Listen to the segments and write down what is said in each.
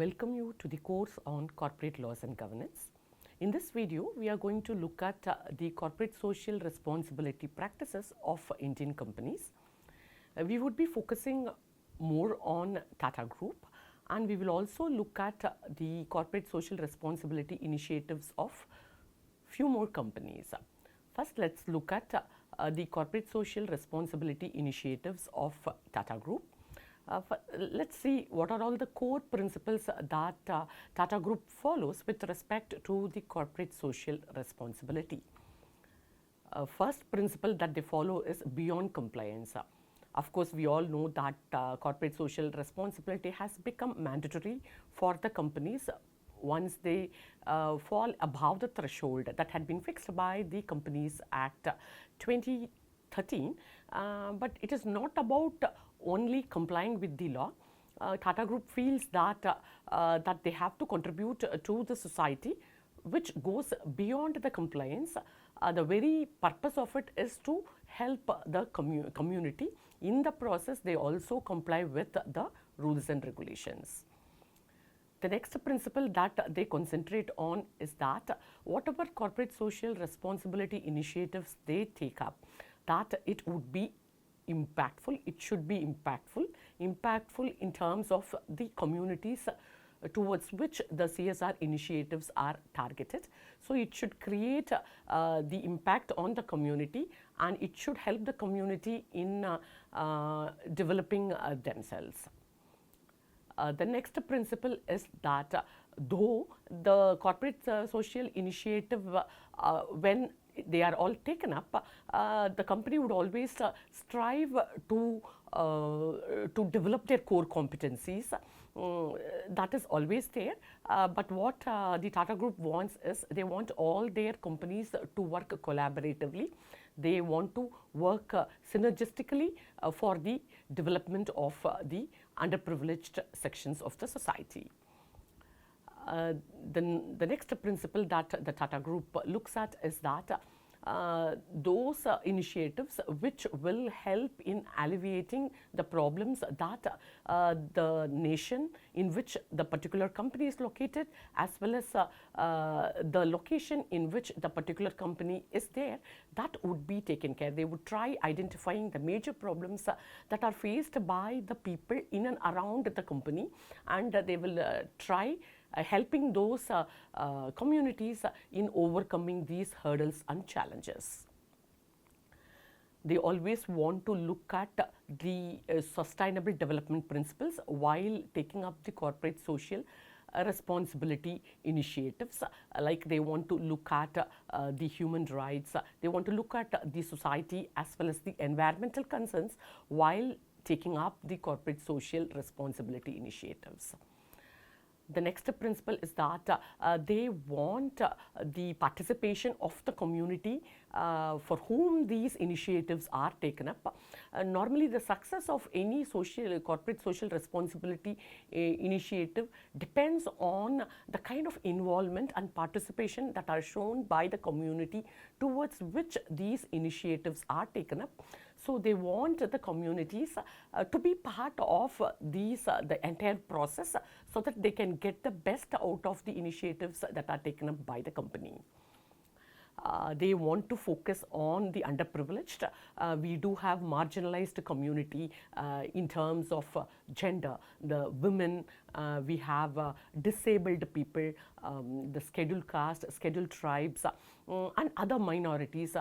welcome you to the course on corporate laws and governance. In this video, we are going to look at the corporate social responsibility practices of Indian companies. We would be focusing more on Tata Group, and we will also look at the corporate social responsibility initiatives of few more companies. First, let's look at the corporate social responsibility initiatives of Tata Group. Let's see what are all the core principles that Tata Group follows with respect to the corporate social responsibility. First principle that they follow is beyond compliance. Of course, we all know that corporate social responsibility has become mandatory for the companies once they fall above the threshold that had been fixed by the Companies Act 2013. But it is not about only complying with the law. Tata Group feels that they have to contribute to the society, which goes beyond the compliance. The very purpose of it is to help the community. In the process, they also comply with the rules and regulations. The next principle that they concentrate on is that whatever corporate social responsibility initiatives they take up, that it would be impactful, it should be impactful in terms of the communities towards which the CSR initiatives are targeted. So it should create the impact on the community, and it should help the community in developing themselves. The next principle is that though the corporate social initiative, when they are all taken up, the company would always strive to develop their core competencies. That is always there. But what the Tata Group wants is they want all their companies to work collaboratively. They want to work synergistically for the development of the underprivileged sections of the society. The next principle that the Tata Group looks at is that those initiatives which will help in alleviating the problems that the nation in which the particular company is located, as well as the location in which the particular company is there, that would be taken care. They would try identifying the major problems that are faced by the people in and around the company, and they will try helping those communities in overcoming these hurdles and challenges. They always want to look at the sustainable development principles while taking up the corporate social responsibility initiatives. Like they want to look at the human rights, they want to look at the society as well as the environmental concerns while taking up the corporate social responsibility initiatives. The next principle is that they want the participation of the community for whom these initiatives are taken up. Normally, the success of any corporate social responsibility initiative depends on the kind of involvement and participation that are shown by the community towards which these initiatives are taken up. So they want the communities to be part of the entire process so that they can get the best out of the initiatives that are taken up by the company. They want to focus on the underprivileged. We do have marginalized community in terms of gender, the women, we have disabled people, the scheduled caste, scheduled tribes, and other minorities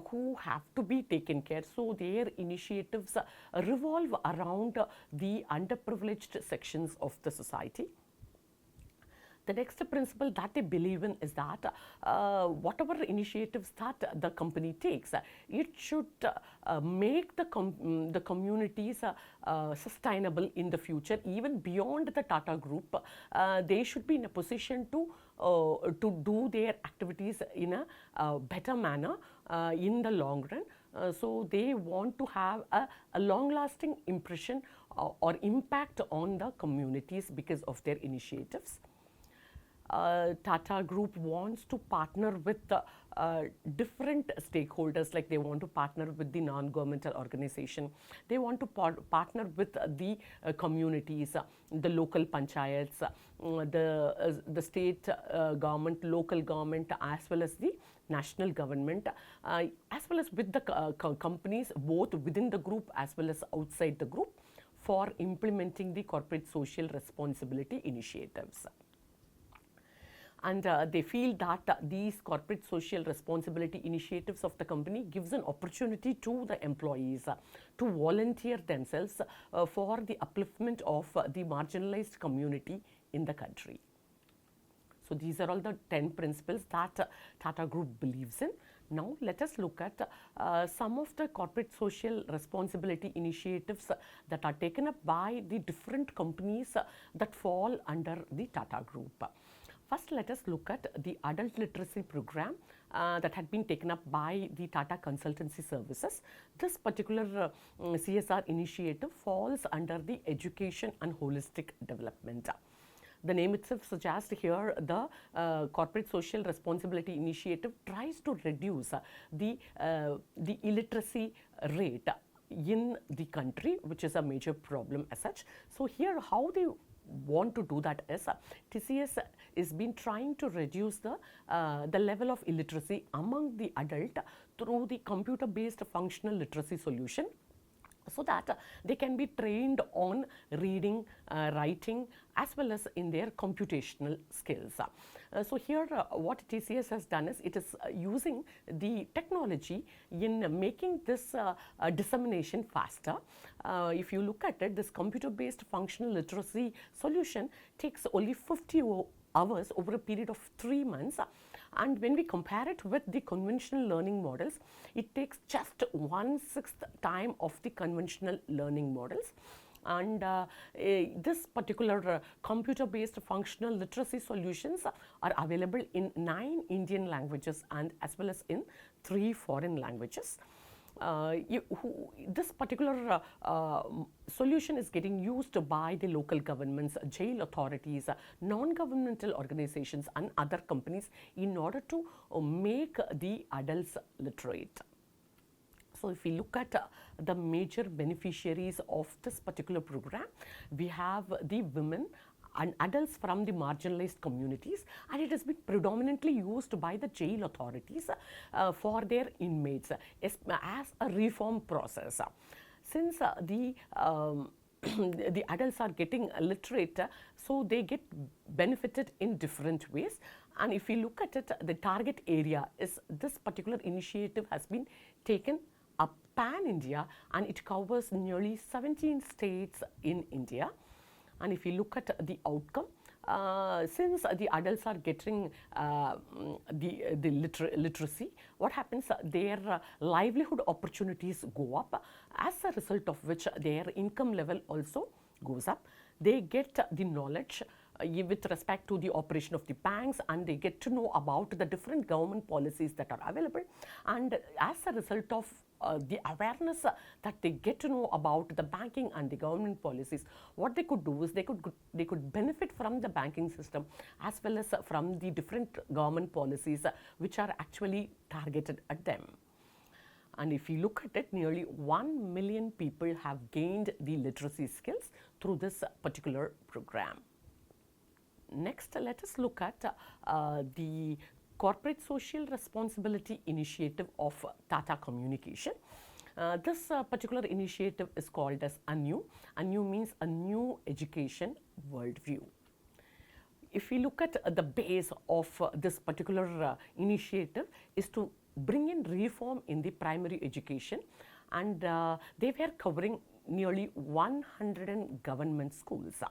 who have to be taken care. So their initiatives revolve around the underprivileged sections of the society. The next principle that they believe in is that whatever initiatives that the company takes, it should make the communities sustainable in the future, even beyond the Tata Group. They should be in a position to do their activities in a better manner in the long run. So they want to have a long-lasting impression or impact on the communities because of their initiatives. Tata Group wants to partner with different stakeholders, like they want to partner with the non-governmental organization, they want to partner with the communities, the local panchayats, the state government, local government, as well as the national government, as well as with the companies both within the group as well as outside the group, for implementing the corporate social responsibility initiatives. And they feel that these corporate social responsibility initiatives of the company gives an opportunity to the employees to volunteer themselves for the upliftment of the marginalized community in the country. So these are all the 10 principles that Tata Group believes in. Now let us look at some of the corporate social responsibility initiatives that are taken up by the different companies that fall under the Tata Group. First, let us look at the adult literacy program that had been taken up by the Tata Consultancy Services. This particular CSR initiative falls under the education and holistic development. The name itself suggests here the corporate social responsibility initiative tries to reduce the illiteracy rate in the country, which is a major problem as such. So here how they want to do that is TCS is been trying to reduce the level of illiteracy among the adult through the computer based functional literacy solution, so that they can be trained on reading, writing, as well as in their computational skills. So here what TCS has done is it is using the technology in making this dissemination faster. If you look at it, this computer based functional literacy solution takes only 50 hours over a period of 3 months, and when we compare it with the conventional learning models, it takes just 1/6 time of the conventional learning models. And this particular computer-based functional literacy solutions are available in 9 Indian languages and as well as in 3 foreign languages. This particular solution is getting used by the local governments, jail authorities, non-governmental organizations and other companies in order to make the adults literate. So if we look at the major beneficiaries of this particular program, we have the women and adults from the marginalized communities, and it has been predominantly used by the jail authorities for their inmates as a reform process. Since the adults are getting literate, so they get benefited in different ways. And if you look at it, the target area is this particular initiative has been taken up pan-India, and it covers nearly 17 states in India. And if you look at the outcome, since the adults are getting the literacy, what happens? Their livelihood opportunities go up, as a result of which their income level also goes up. They get the knowledge with respect to the operation of the banks, and they get to know about the different government policies that are available. And as a result of the awareness that they get to know about the banking and the government policies, what they could do is they could benefit from the banking system as well as from the different government policies which are actually targeted at them. And if you look at it, nearly 1 million people have gained the literacy skills through this particular program. Next, let us look at the Corporate Social Responsibility Initiative of Tata Communication. This particular initiative is called as ANU. ANU means a new education worldview. If we look at the base of this particular initiative is to bring in reform in the primary education, and they were covering nearly 100 government schools.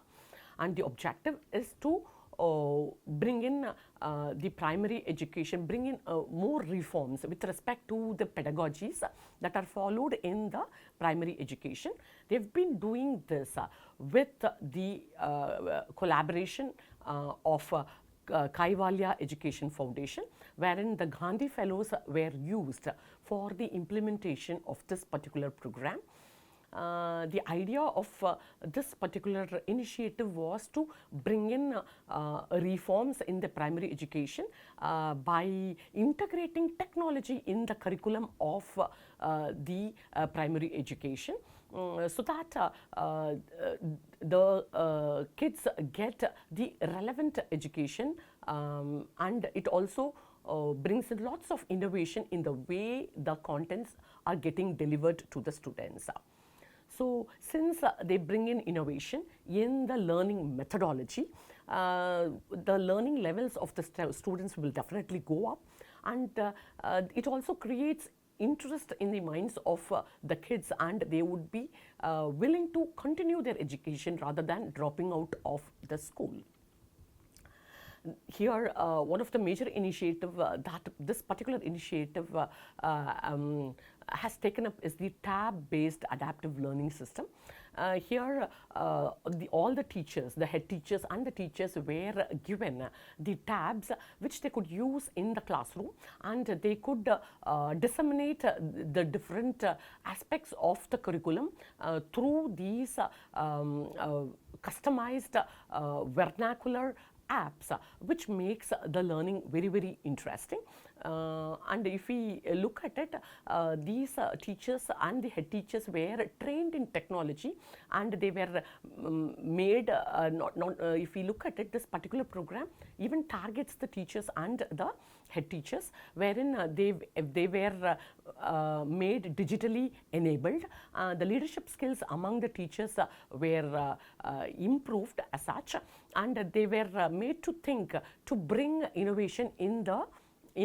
And the objective is to bring in the primary education, bring in more reforms with respect to the pedagogies that are followed in the primary education. They've been doing this with the collaboration of Kaivalya Education Foundation, wherein the Gandhi Fellows were used for the implementation of this particular program. The idea of this particular initiative was to bring in reforms in the primary education by integrating technology in the curriculum of the primary education. So that the kids get the relevant education, and it also brings in lots of innovation in the way the contents are getting delivered to the students. So since they bring in innovation in the learning methodology, the learning levels of the students will definitely go up, and it also creates interest in the minds of the kids, and they would be willing to continue their education rather than dropping out of the school. Here, one of the major initiative that this particular initiative has taken up is the tab-based adaptive learning system. Here, all the teachers, the head teachers and the teachers were given the tabs which they could use in the classroom, and they could disseminate the different aspects of the curriculum through these customized vernacular apps, which makes the learning very, very interesting. And if we look at it, these teachers and the head teachers were trained in technology, and they were made, if we look at it, this particular program even targets the teachers and the head teachers, wherein they were made digitally enabled. The leadership skills among the teachers were improved as such, and they were made to think to bring innovation in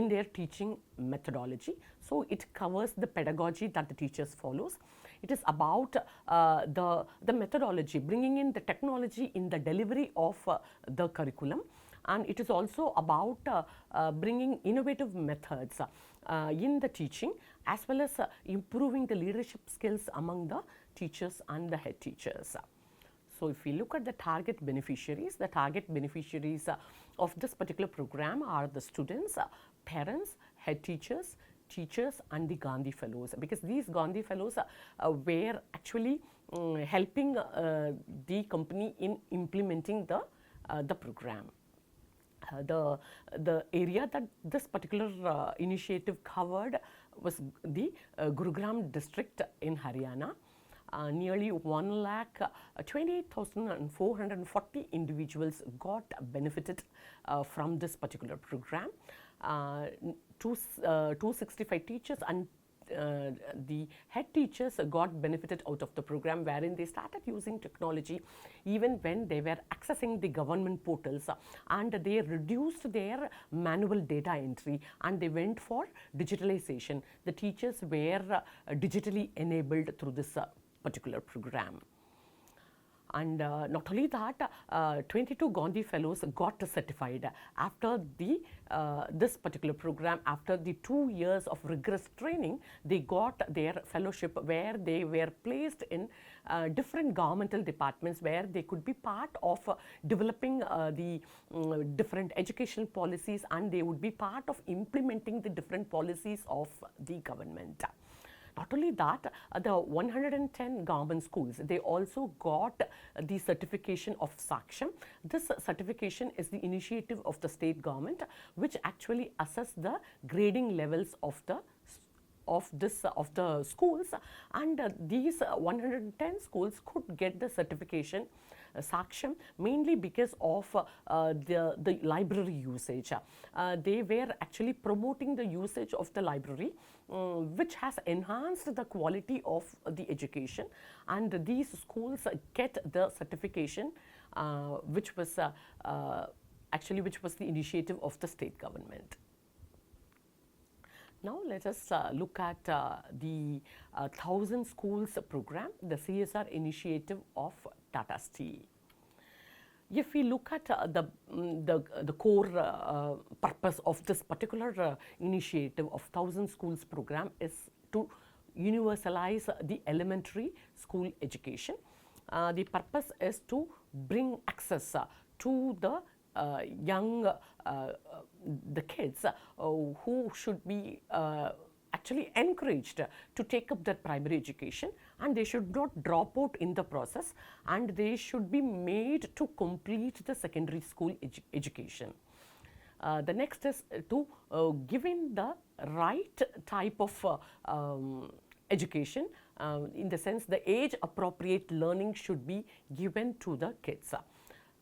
their teaching methodology. So it covers the pedagogy that the teachers follows. It is about the methodology, bringing in the technology in the delivery of the curriculum, and it is also about bringing innovative methods in the teaching, as well as improving the leadership skills among the teachers and the head teachers. So if we look at the target beneficiaries of this particular program are the students, parents, head teachers, teachers and the Gandhi Fellows, because these Gandhi Fellows were actually helping the company in implementing the program. The area that this particular initiative covered was the Gurugram district in Haryana. Nearly 1,28,440 individuals got benefited from this particular program. 265 teachers and the head teachers got benefited out of the program, wherein they started using technology even when they were accessing the government portals, and they reduced their manual data entry and they went for digitalization. The teachers were digitally enabled through this particular program. And not only that, 22 Gandhi Fellows got certified after this particular program. After the 2 years of rigorous training, they got their fellowship, where they were placed in different governmental departments, where they could be part of developing the different educational policies, and they would be part of implementing the different policies of the government. Not only that, the 110 government schools, they also got the certification of Saksham. This certification is the initiative of the state government, which actually assess the grading levels of the schools, and these 110 schools could get the certification Saksham mainly because of the library usage. They were actually promoting the usage of the library, which has enhanced the quality of the education, and these schools get the certification which was the initiative of the state government. Now let us look at the 1000 Schools program, the CSR initiative of Tata Steel. If we look at the core purpose of this particular initiative of 1000 Schools program is to universalize the elementary school education. The purpose is to bring access to the young the kids who should be actually encouraged to take up their primary education, and they should not drop out in the process, and they should be made to complete the secondary school education. The next is to giving the right type of education, in the sense the age appropriate learning should be given to the kids.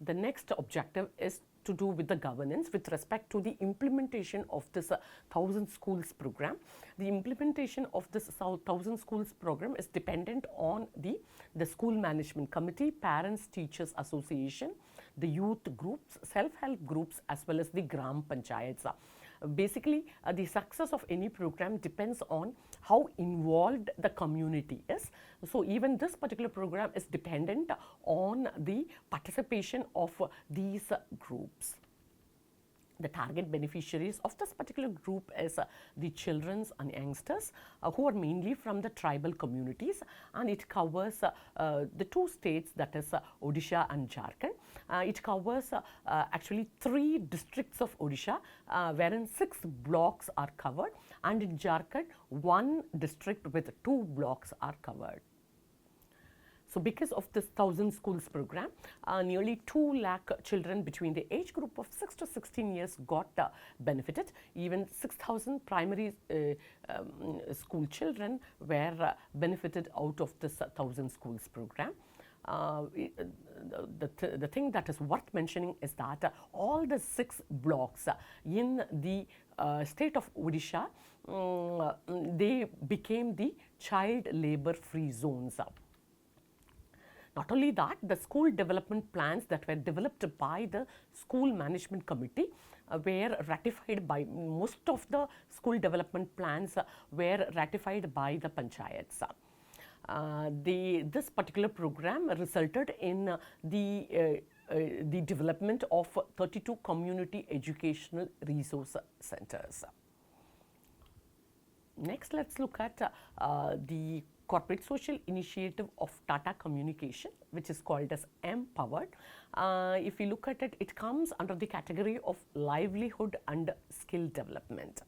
The next objective is to do with the governance with respect to the implementation of this 1000 schools program. The implementation of this 1000 schools program is dependent on the school management committee, parents, teachers association, the youth groups, self-help groups, as well as the gram panchayats. Basically, the success of any program depends on how involved the community is. So even this particular program is dependent on the participation of these groups. The target beneficiaries of this particular group is the children and youngsters who are mainly from the tribal communities, and it covers the two states, that is Odisha and Jharkhand. It covers actually 3 districts of Odisha, wherein 6 blocks are covered, and in Jharkhand 1 district with 2 blocks are covered. So because of this 1000 schools program, nearly 2 lakh children between the age group of 6 to 16 years got benefited. Even 6,000 primary school children were benefited out of this 1000 schools program. The thing that is worth mentioning is that all the 6 blocks in the state of Odisha, they became the child labor free zones. Not only that, the school development plans that were developed by the school management committee were ratified by, most of the school development plans were ratified by the panchayats. This particular program resulted in the development of 32 community educational resource centers. Next, let's look at the corporate social initiative of Tata Communication, which is called as Empowered. If you look at it, it comes under the category of livelihood and skill development.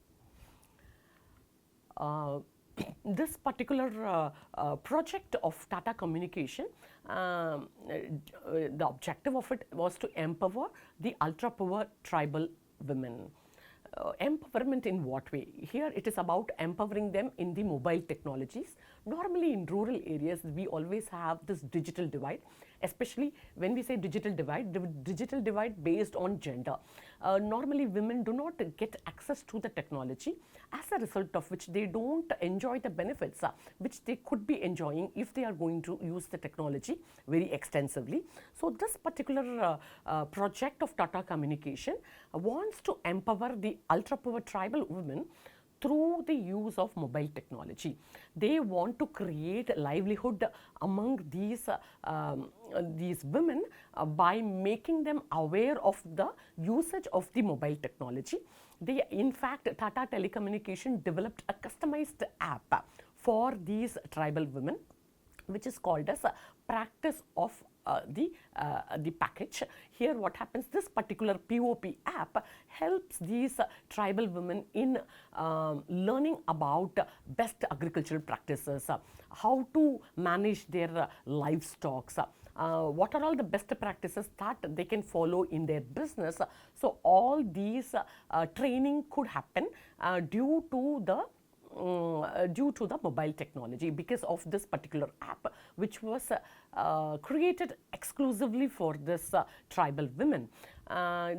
This particular project of Tata Communication, the objective of it was to empower the ultra-poor tribal women. Empowerment in what way? Here it is about empowering them in the mobile technologies. Normally in rural areas, we always have this digital divide, especially when we say digital divide, the digital divide based on gender. Normally women do not get access to the technology, as a result of which they don't enjoy the benefits which they could be enjoying if they are going to use the technology very extensively. So this particular project of Tata Communication wants to empower the ultra-poor tribal women through the use of mobile technology. They want to create livelihood among these women by making them aware of the usage of the mobile technology. They, in fact, Tata Telecommunication developed a customized app for these tribal women, which is called as Practice of the package. Here what happens, this particular POP app helps these tribal women in learning about best agricultural practices, how to manage their livestock, what are all the best practices that they can follow in their business. So all these training could happen due to the mobile technology, because of this particular app, which was created exclusively for this tribal women.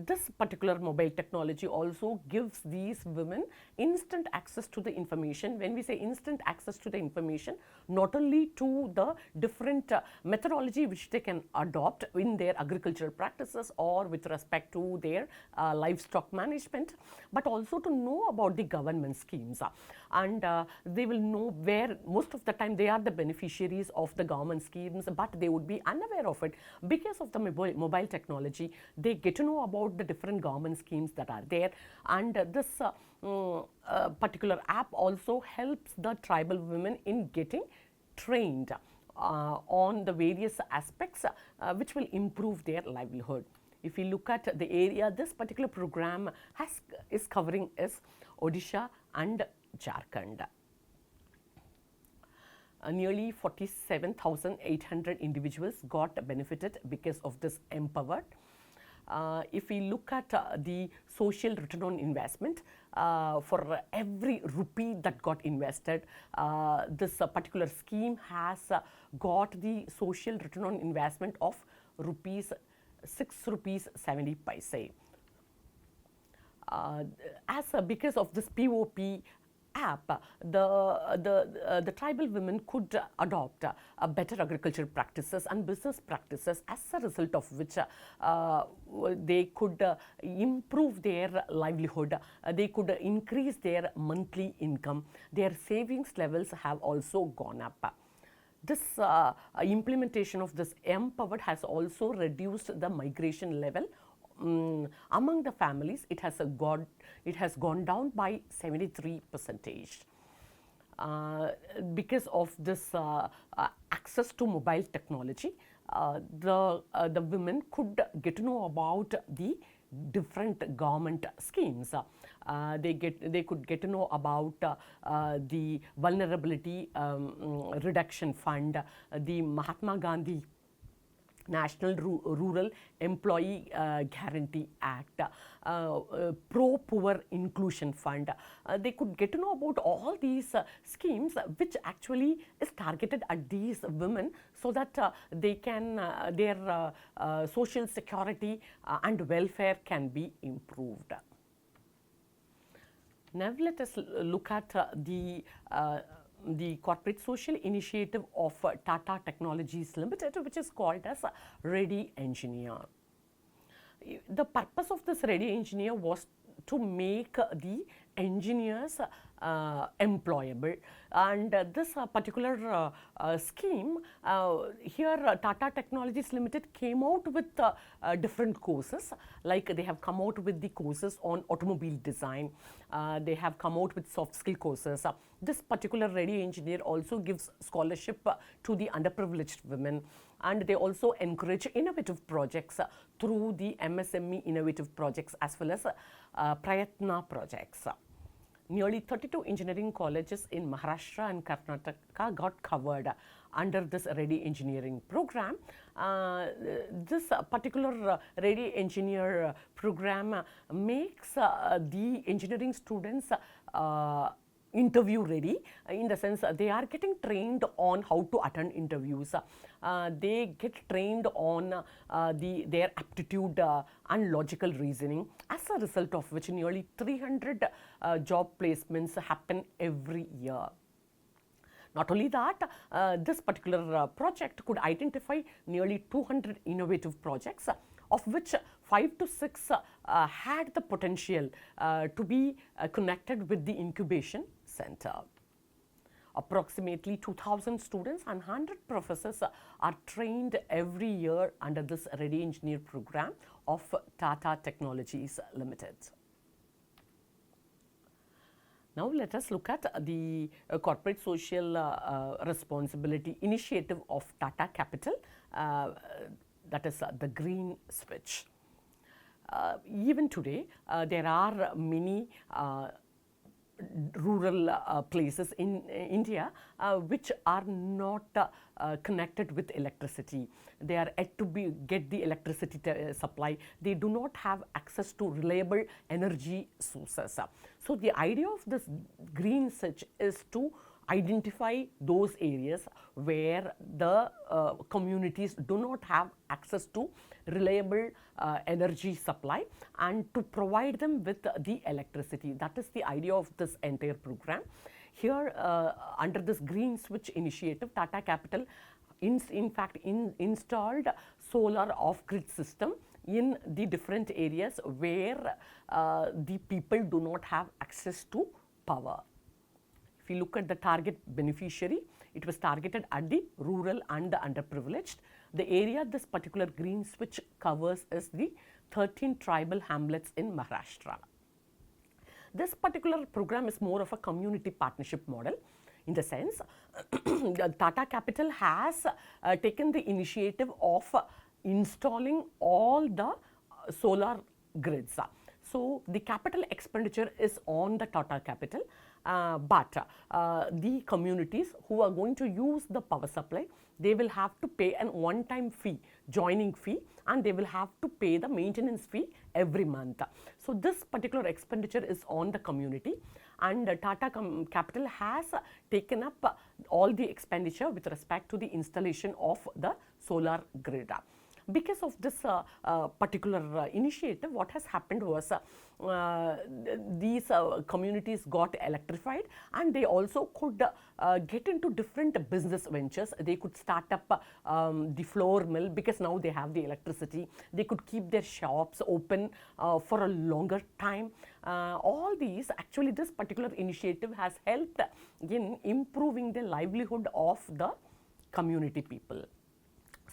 This particular mobile technology also gives these women instant access to the information. When we say instant access to the information, not only to the different methodology which they can adopt in their agricultural practices or with respect to their livestock management, but also to know about the government schemes. And they will know where, most of the time they are the beneficiaries of the government schemes, but they would be unaware of it. Because of the mobile technology, they get to know about the different government schemes that are there. And this particular app also helps the tribal women in getting trained on the various aspects which will improve their livelihood. If you look at the area this particular program is covering is Odisha and Jharkhand. Nearly 47,800 individuals got benefited because of this empowered. If we look at the social return on investment, for every rupee that got invested, this particular scheme has got the social return on investment of rupees 6 rupees 70 paise. Because of this POP app, the tribal women could adopt better agricultural practices and business practices, as a result of which they could improve their livelihood, they could increase their monthly income, their savings levels have also gone up. This implementation of this empowered has also reduced the migration level among the families. It has gone down by 73%. Because of this access to mobile technology, the women could get to know about the different government schemes. They could get to know about the vulnerability reduction fund, the Mahatma Gandhi National Rural Employee Guarantee Act, Pro-Poor Inclusion Fund. They could get to know about all these schemes, which actually is targeted at these women, so that they can their social security and welfare can be improved. Now let us look at the corporate social initiative of Tata Technologies Limited, which is called as Ready Engineer. The purpose of this Ready Engineer was to make the engineers employable, and this particular scheme here, Tata Technologies Limited came out with different courses. Like they have come out with the courses on automobile design, they have come out with soft skill courses. This particular Ready Engineer also gives scholarship to the underprivileged women, and they also encourage innovative projects through the MSME innovative projects as well as Prayatna projects. Nearly 32 engineering colleges in Maharashtra and Karnataka got covered under this Ready Engineering program. This particular Ready Engineer program makes the engineering students interview ready, in the sense they are getting trained on how to attend interviews. They get trained on their aptitude and logical reasoning, as a result of which nearly 300 job placements happen every year. Not only that, this particular project could identify nearly 200 innovative projects, of which 5 to 6 had the potential to be connected with the incubation center. Approximately 2,000 students and 100 professors are trained every year under this Ready Engineer program of Tata Technologies Limited. Now let us look at the corporate social responsibility initiative of Tata Capital, that is the green switch. Even today, there are many rural places in India which are not connected with electricity. They are yet to get the electricity supply. They do not have access to reliable energy sources. So the idea of this green switch is to identify those areas where the communities do not have access to reliable energy supply, and to provide them with the electricity. That is the idea of this entire program. Here, under this green switch initiative, Tata Capital in fact installed solar off-grid system in the different areas where the people do not have access to power. If you look at the target beneficiary, it was targeted at the rural and the underprivileged. The area this particular green switch covers is the 13 tribal hamlets in Maharashtra. This particular program is more of a community partnership model, in the sense Tata Capital has taken the initiative of installing all the solar grids. So the capital expenditure is on the Tata Capital, but the communities who are going to use the power supply, they will have to pay an one-time fee, joining fee, and they will have to pay the maintenance fee every month. So this particular expenditure is on the community, and Tata Capital has taken up all the expenditure with respect to the installation of the solar grid. Because of this particular initiative, what has happened was these communities got electrified, and they also could get into different business ventures. They could start up the flour mill, because now they have the electricity. They could keep their shops open for a longer time. All these, actually this particular initiative has helped in improving the livelihood of the community people.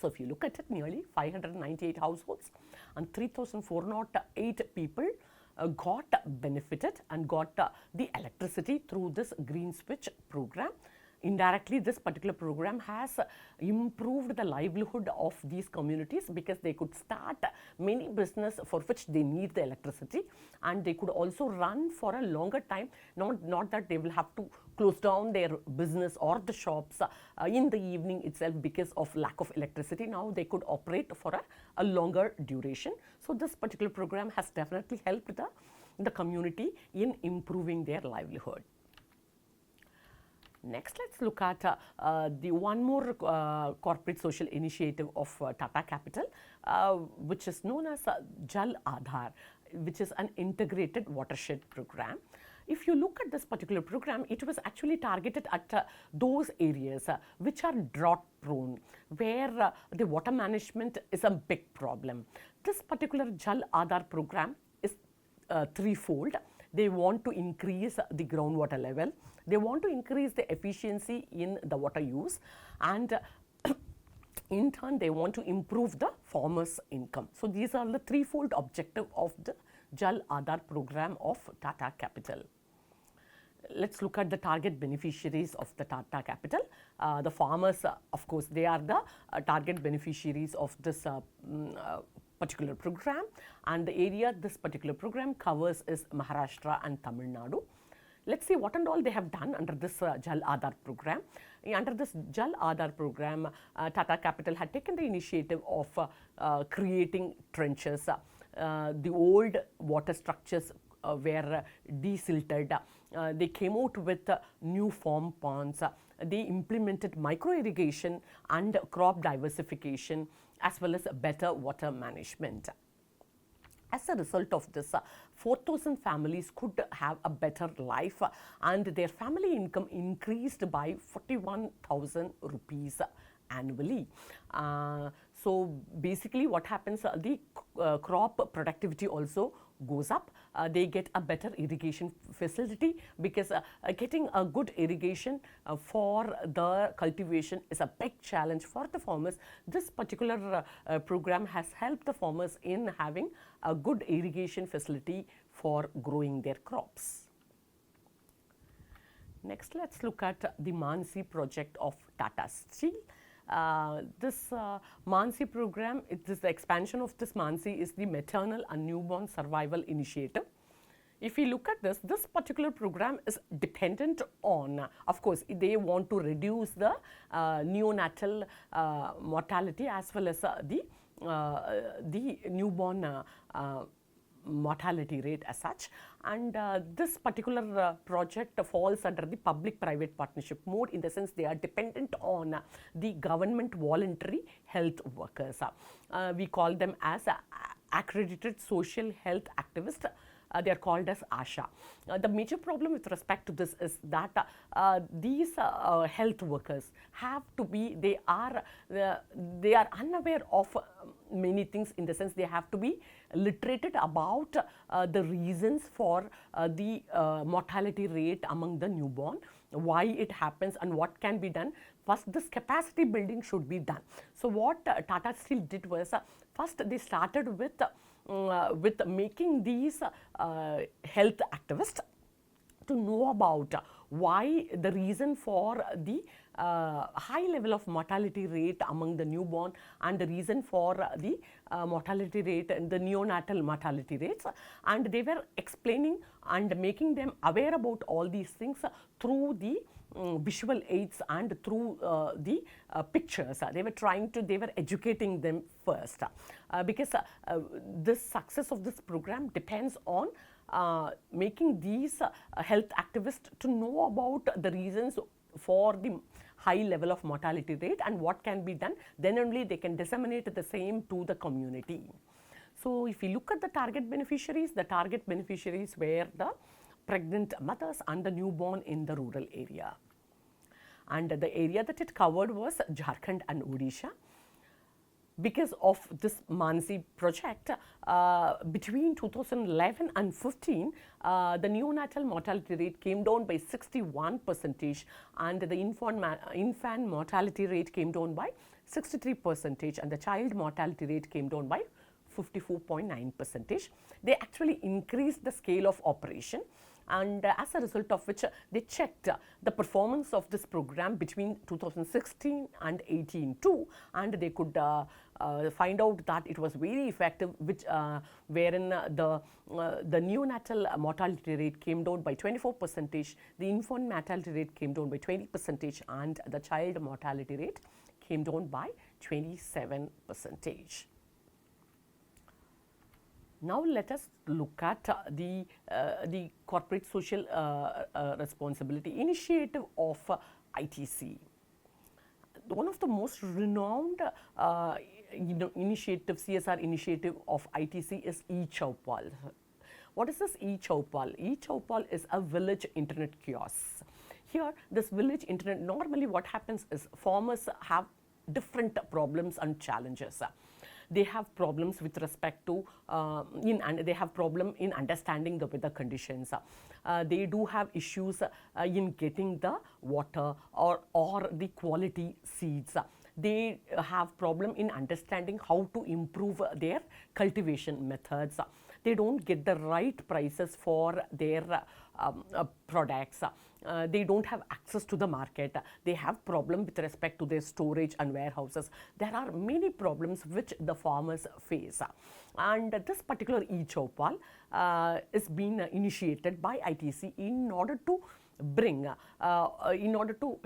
So if you look at it, nearly 598 households and 3,408 people got benefited and got the electricity through this Green Switch program. Indirectly, this particular program has improved the livelihood of these communities, because they could start many business for which they need the electricity, and they could also run for a longer time, not that they will have to close down their business or the shops in the evening itself because of lack of electricity. Now they could operate for a longer duration. So this particular program has definitely helped the community in improving their livelihood. Next, let's look at the one more corporate social initiative of Tata Capital, which is known as Jal Aadhar, which is an integrated watershed program. If you look at this particular program, it was actually targeted at those areas which are drought prone, where the water management is a big problem. This particular Jal Aadhar program is threefold. They want to increase the groundwater level, they want to increase the efficiency in the water use, and in turn they want to improve the farmers' income. So these are the threefold objective of the Jal Aadhar program of Tata Capital. Let's look at the target beneficiaries of the Tata Capital. The farmers, of course, they are the target beneficiaries of this particular program, and the area this particular program covers is Maharashtra and Tamil Nadu. Let's see what and all they have done under this Jal Aadhar program. Under this Jal Aadhar program, Tata Capital had taken the initiative of creating trenches. The old water structures were desilted. They came out with new form ponds. They implemented micro irrigation and crop diversification, as well as better water management. As a result of this, 4,000 families could have a better life, and their family income increased by 41,000 rupees annually. So basically what happens, the crop productivity also goes up. They get a better irrigation facility, because getting a good irrigation for the cultivation is a big challenge for the farmers. This particular program has helped the farmers in having a good irrigation facility for growing their crops. Next, let's look at the Mansi project of Tata Steel. This Mansi program, the expansion of this Mansi is the Maternal and Newborn Survival Initiative. If we look at this particular program is dependent on, of course, they want to reduce the neonatal mortality as well as the newborn mortality rate as such, and this particular project falls under the public-private partnership mode, in the sense they are dependent on the government voluntary health workers. We call them as accredited social health activists. They are called as ASHA. The major problem with respect to this is that these health workers have to be, they are unaware of many things, in the sense they have to be literated about the reasons for the mortality rate among the newborn, why it happens and what can be done. First, this capacity building should be done. So what Tata Steel did was, first they started with making these health activists to know about why the reason for the high level of mortality rate among the newborn and the reason for the mortality rate and the neonatal mortality rates, and they were explaining and making them aware about all these things through the visual aids and through the pictures. They were educating them first, because this success of this program depends on making these health activists to know about the reasons for the high level of mortality rate and what can be done. Then only they can disseminate the same to the community. So if we look at the target beneficiaries were the pregnant mothers and the newborn in the rural area. And the area that it covered was Jharkhand and Odisha. Because of this Mansi project, between 2011 and 15, the neonatal mortality rate came down by 61% and the infant mortality rate came down by 63% and the child mortality rate came down by 54.9%. They actually increased the scale of operation, and as a result of which they checked the performance of this program between 2016 and 18 too, and they could find out that it was very effective, which wherein the neonatal mortality rate came down by 24%, the infant mortality rate came down by 20%, and the child mortality rate came down by 27%. Now let us look at the corporate social responsibility initiative of ITC. One of the most renowned initiative, CSR initiative of ITC is e-Chaupal. What is this e-Chaupal? E-Chaupal is a village internet kiosk. Here, this village internet, normally what happens is farmers have different problems and challenges. They have problems with respect to they have problem in understanding the weather conditions. They do have issues in getting the water or the quality seeds. They have problem in understanding how to improve their cultivation methods. They don't get the right prices for their products. They don't have access to the market. They have problem with respect to their storage and warehouses. There are many problems which the farmers face. And this particular e-Chaupal is being initiated by ITC in order to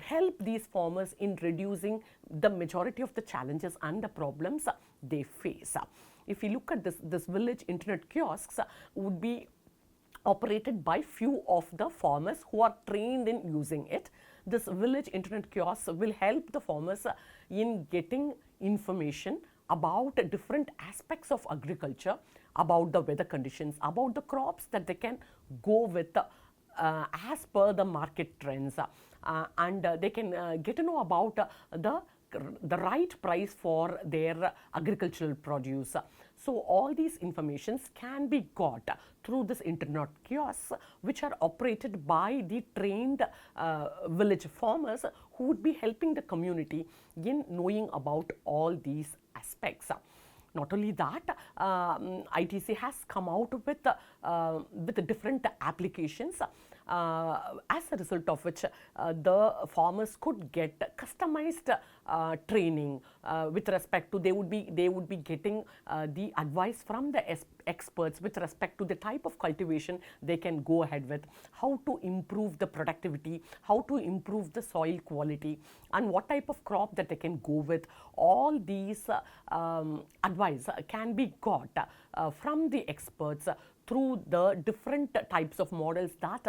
help these farmers in reducing the majority of the challenges and the problems they face. If you look at this village internet kiosks would be operated by few of the farmers who are trained in using it. This village internet kiosk will help the farmers in getting information about different aspects of agriculture, about the weather conditions, about the crops that they can go with as per the market trends, and they can get to know about the right price for their agricultural produce. So all these informations can be got through this internet kiosks, which are operated by the trained village farmers who would be helping the community in knowing about all these aspects. Not only that, ITC has come out with different applications, as a result of which the farmers could get customized training with respect to they would be getting the advice from the experts with respect to the type of cultivation they can go ahead with, how to improve the productivity, how to improve the soil quality, and what type of crop that they can go with. All these advice can be got from the experts through the different types of models that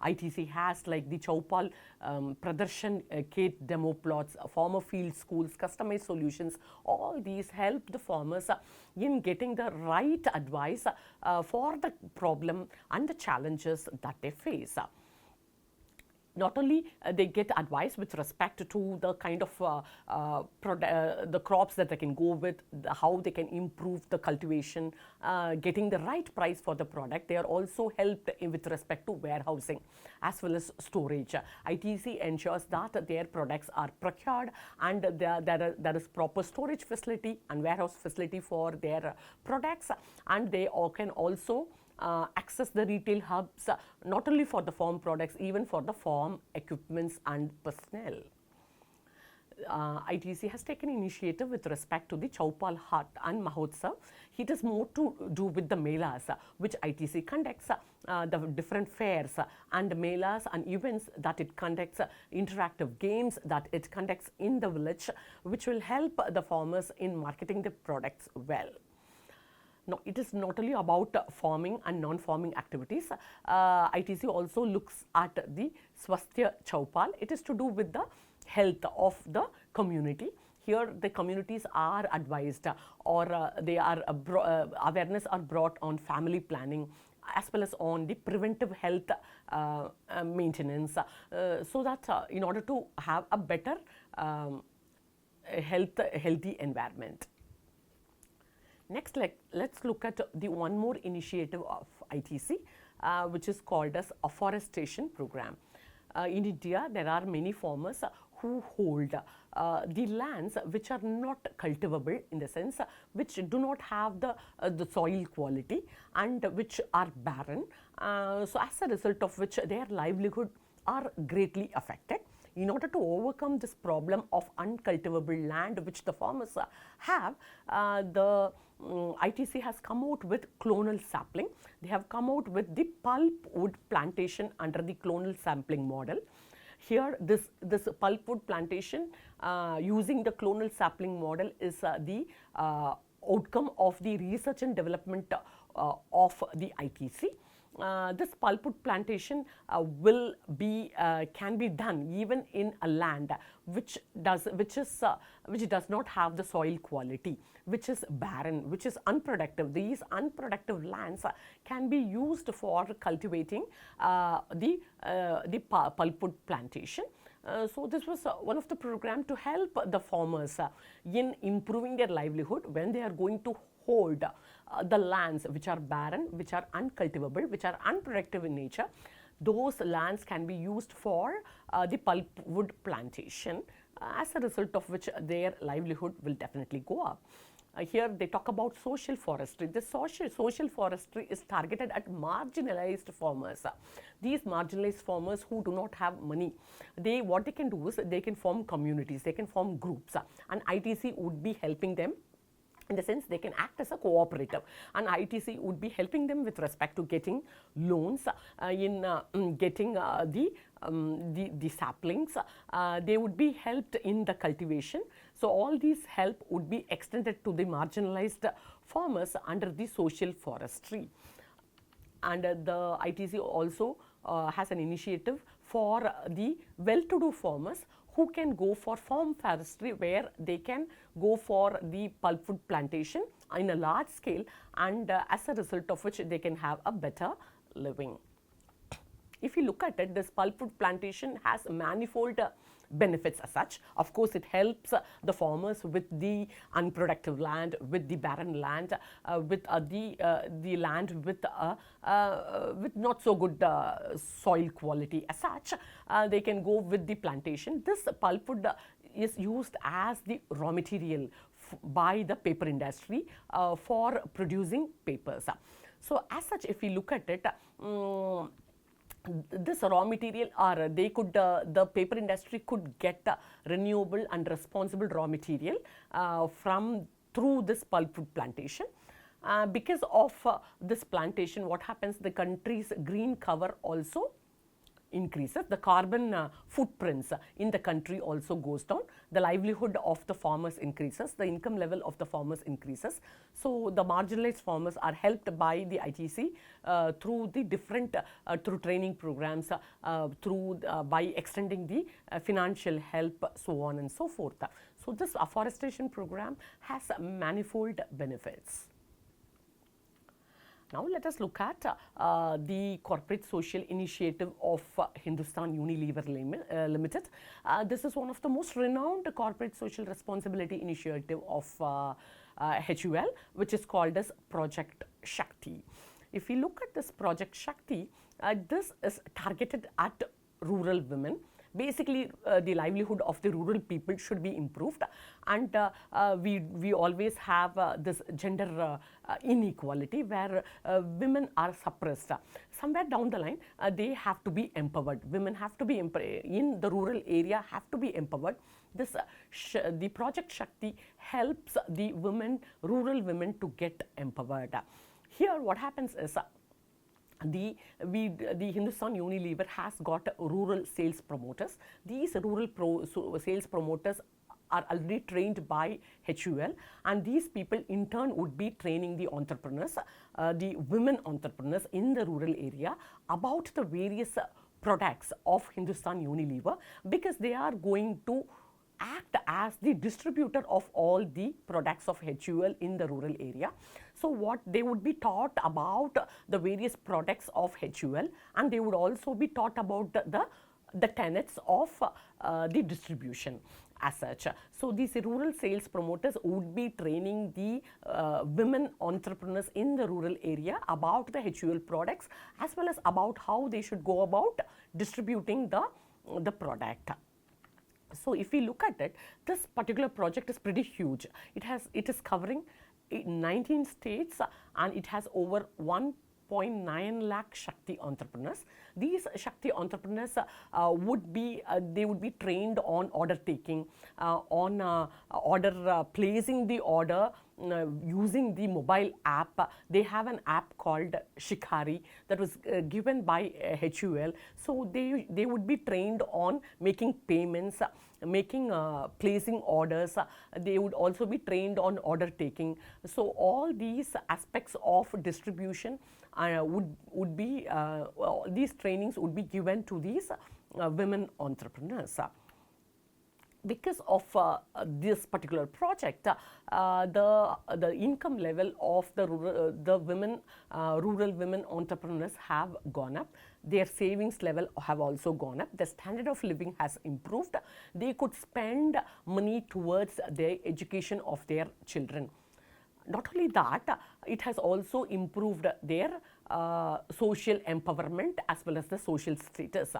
ITC has, like the Chaupal Pradarshan Kate demo plots, farmer field schools, customized solutions. All these help the farmers in getting the right advice for the problem and the challenges that they face. Not only they get advice with respect to the kind of the crops that they can go with, how they can improve the cultivation, getting the right price for the product. They are also helped with respect to warehousing as well as storage. ITC ensures that their products are procured and there is proper storage facility and warehouse facility for their products, and they can also access the retail hubs, not only for the farm products, even for the farm equipments and personnel. ITC has taken initiative with respect to the Chaupal Haat and Mahotsav. It has more to do with the melas, which ITC conducts, the different fairs and melas and events that it conducts, interactive games that it conducts in the village, which will help the farmers in marketing the products well. Now, it is not only about farming and non-farming activities. ITC also looks at the Swasthya Chaupal. It is to do with the health of the community. Here, the communities are advised or they are awareness are brought on family planning as well as on the preventive health maintenance, so that in order to have a better healthy environment. Next, let's look at the one more initiative of ITC, which is called as afforestation program. In India, there are many farmers who hold the lands which are not cultivable, in the sense which do not have the soil quality and which are barren. So as a result of which their livelihood are greatly affected. In order to overcome this problem of uncultivable land which the farmers have, the ITC has come out with clonal sapling. They have come out with the pulpwood plantation under the clonal sampling model. Here, this pulpwood plantation using the clonal sapling model is the outcome of the research and development of the ITC. This pulpwood plantation can be done even in a land which does not have the soil quality, which is barren, which is unproductive. These unproductive lands can be used for cultivating the pulpwood plantation. So this was one of the programs to help the farmers in improving their livelihood when they are going to hold the lands which are barren, which are uncultivable, which are unproductive in nature. Those lands can be used for the pulpwood plantation, as a result of which their livelihood will definitely go up. Here they talk about social forestry. The social forestry is targeted at marginalized farmers. These marginalized farmers who do not have money, what they can do is they can form communities, they can form groups, and ITC would be helping them. In the sense, they can act as a cooperative, and ITC would be helping them with respect to getting loans, in getting the saplings. They would be helped in the cultivation. So all these help would be extended to the marginalized farmers under the social forestry. And the ITC also has an initiative for the well-to-do farmers who can go for farm forestry, where they can go for the pulpwood plantation in a large scale, and as a result of which they can have a better living. If you look at it, this pulpwood plantation has manifold benefits as such. Of course, it helps the farmers with the unproductive land, with the barren land, with the land with not so good soil quality as such. They can go with the plantation. This pulpwood is used as the raw material by the paper industry for producing papers. So as such, if we look at it, this raw material, or they could the paper industry could get renewable and responsible raw material through this pulpwood plantation. Because of this plantation, what happens, the country's green cover also increases, the carbon footprints in the country also goes down, the livelihood of the farmers increases, the income level of the farmers increases. So the marginalized farmers are helped by the ITC through the different through training programs, by extending the financial help, so on and so forth. So this afforestation program has manifold benefits. Now let us look at the corporate social initiative of Hindustan Unilever Limited. This is one of the most renowned corporate social responsibility initiative of HUL, which is called as Project Shakti. If we look at this Project Shakti, this is targeted at rural women, basically the livelihood of the rural people should be improved. And we always have this gender inequality where women are suppressed. Somewhere down the line, they have to be empowered. Women have to be in the rural area, have to be empowered. This the Project Shakti helps the women, rural women, to get empowered. Here what happens is the Hindustan Unilever has got rural sales promoters. These rural sales promoters are already trained by HUL, and these people in turn would be training the entrepreneurs, the women entrepreneurs in the rural area about the various products of Hindustan Unilever, because they are going to act as the distributor of all the products of HUL in the rural area. So what they would be taught about the various products of HUL, and they would also be taught about the tenets of the distribution as such. So these rural sales promoters would be training the women entrepreneurs in the rural area about the HUL products, as well as about how they should go about distributing the product. So if we look at it, this particular project is pretty huge. It is covering 19 states, and it has over 1.9 lakh Shakti entrepreneurs. These Shakti entrepreneurs would be trained on order taking, on order placing the order, using the mobile app. They have an app called Shikhari that was given by HUL. So they would be trained on making payments, placing orders. They would also be trained on order taking. So all these aspects of distribution would be these trainings would be given to these women entrepreneurs. Because of this particular project, the income level of the rural women entrepreneurs have gone up. Their savings level have also gone up. The standard of living has improved. They could spend money towards the education of their children. Not only that, it has also improved their social empowerment as well as the social status.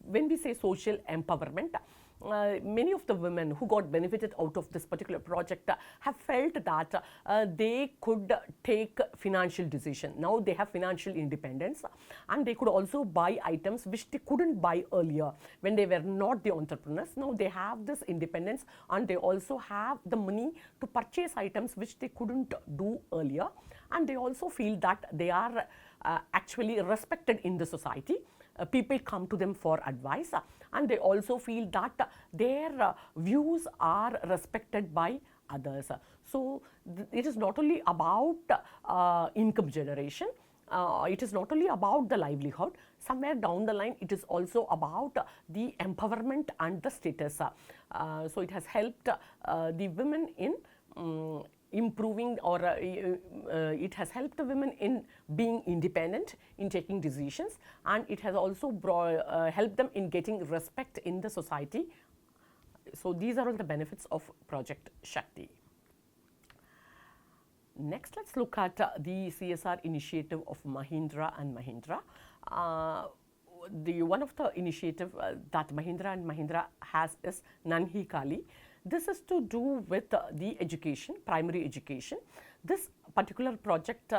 When we say social empowerment, many of the women who got benefited out of this particular project have felt that they could take financial decision. Now they have financial independence, and they could also buy items which they couldn't buy earlier when they were not the entrepreneurs. Now they have this independence, and they also have the money to purchase items which they couldn't do earlier, and they also feel that they are actually respected in the society. People come to them for advice, and they also feel that their views are respected by others. So it is not only about income generation, it is not only about the livelihood. Somewhere down the line, it is also about the empowerment and the status. So it has helped the women in improving, or it has helped the women in being independent, in taking decisions, and it has also helped them in getting respect in the society. So these are all the benefits of Project Shakti. Next, let's look at the CSR initiative of Mahindra and Mahindra. One of the initiative that Mahindra and Mahindra has is Nanhi Kali. This is to do with the education, primary education. This particular project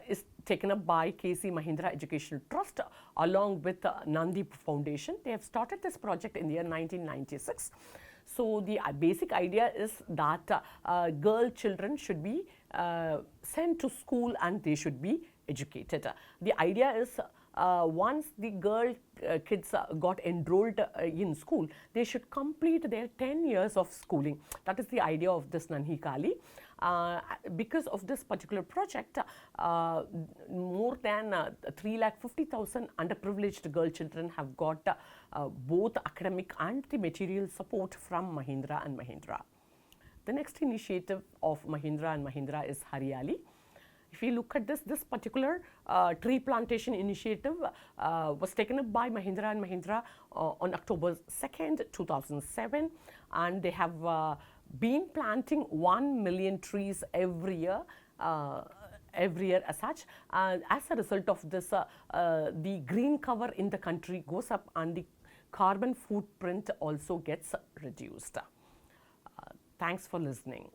is taken up by KC Mahindra Educational Trust along with Nandeep Foundation. They have started this project in the year 1996. So the basic idea is that girl children should be sent to school and they should be educated. The idea is once the girl kids got enrolled in school, they should complete their 10 years of schooling. That is the idea of this Nanhi Kali. Because of this particular project, more than 350,000 underprivileged girl children have got both academic and the material support from Mahindra and Mahindra. The next initiative of Mahindra and Mahindra is Haryali. If you look at this particular tree plantation initiative was taken up by Mahindra and Mahindra on October 2nd, 2007, and they have been planting 1 million trees every year as such. As a result of this, the green cover in the country goes up and the carbon footprint also gets reduced. Thanks for listening.